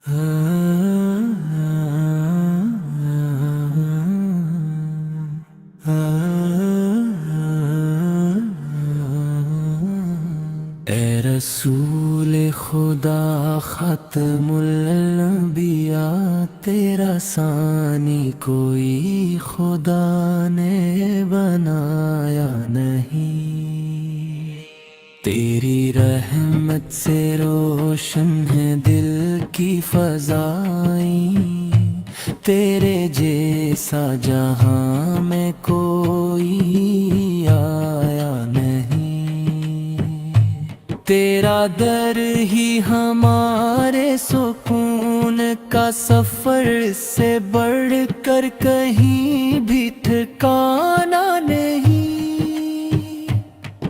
ए रसूल खुदा ख़त्मुल अंबिया, तेरा सानी कोई खुदा ने बनाया नहीं। तेरी रहमत से रोशन है दिल की फ़ज़ाएं, तेरे जैसा जहां में कोई आया नहीं। तेरा दर ही हमारे सुकून का सफ़र से बढ़कर कहीं भी ठिकाना नहीं।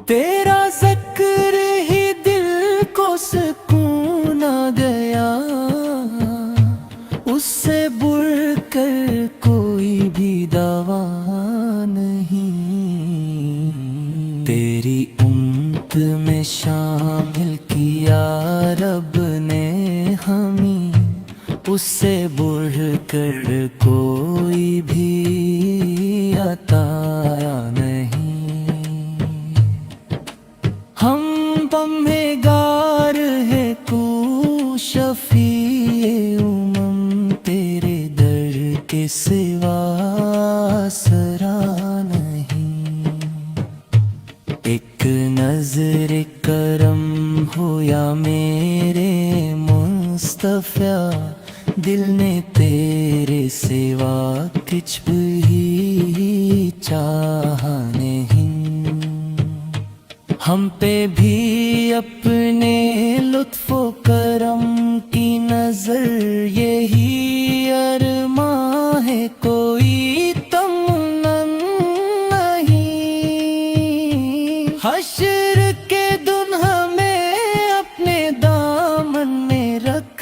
तेरा ज़िक्र ही दिल को सुकून आ गया, उससे बढ़कर कोई भी दवा नहीं। तेरी उम्मत में शामिल किया रब ने हमें, उससे बढ़कर कोई भी अताया नहीं। हम बम्हेगार है तू शफीए उमम, तेरे दर के सिवा आसरा नहीं। एक नजर करम हो या मेरे मुस्तफ़ा, दिल ने तेरे सिवा कुछ भी चाहा नहीं। हम पे भी अपने लुत्फ़ो करम की नजर, यही अरमां है कोई तमन्ना नहीं। हश्र के दिन हमें अपने दामन में रख,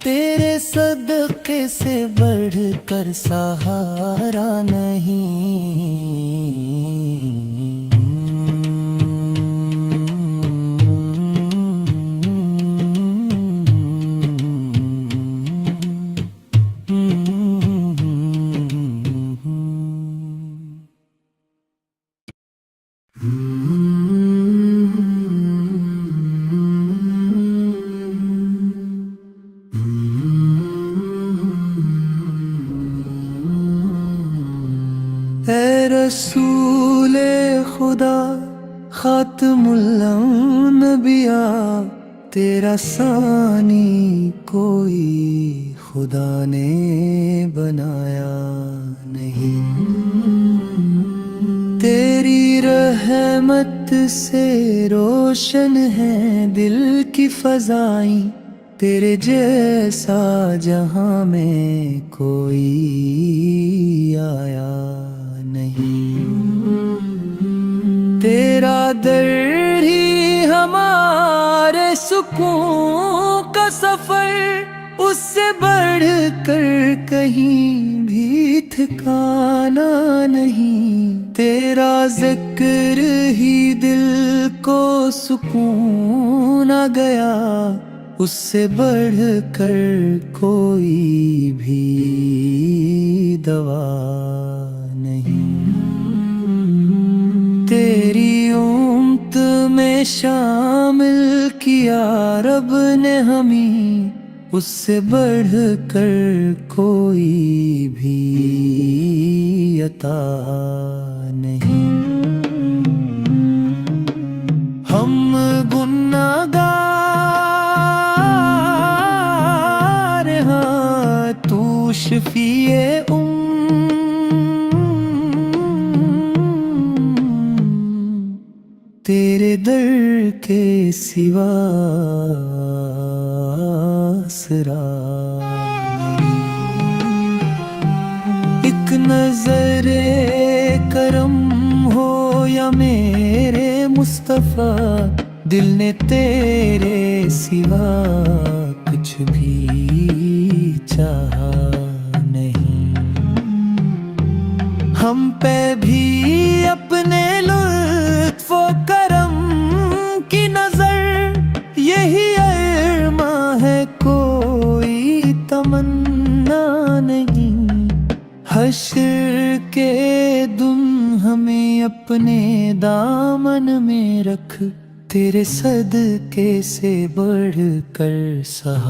तेरे सदक़े से बढ़कर सहारा नहीं। ए रसूले खुदा ख़ातमुल अंबिया, तेरा सानी कोई खुदा ने बनाया नहीं। तेरी रहमत से रोशन है दिल की फ़ज़ाएं, तेरे जैसा जहां में कोई आया नहीं। तेरा दर ही हमारे सुकून का सफ़र, उससे बढ़कर कहीं भी ठिकाना नहीं। तेरा ज़िक्र ही दिल को सुकून आ गया, उससे बढ़कर कोई भी दवा नहीं। तेरी उम्मत में शामिल किया रब ने हमें, उससे बढ़कर कोई भी अता नहीं। हम गुनाहगार हाँ, तू शफीए तेरे दर के सिवा आसरा नहीं। एक नजरे करम हो या मेरे मुस्तफ़ा, दिल ने तेरे सिवा कुछ भी चाहा नहीं। हम पे भी अपने लुत्फ़ो करम की नजर, यही अरमां है हश्र के दुम हमें अपने दामन में रख, तेरे सदके से बढ़कर सहारा।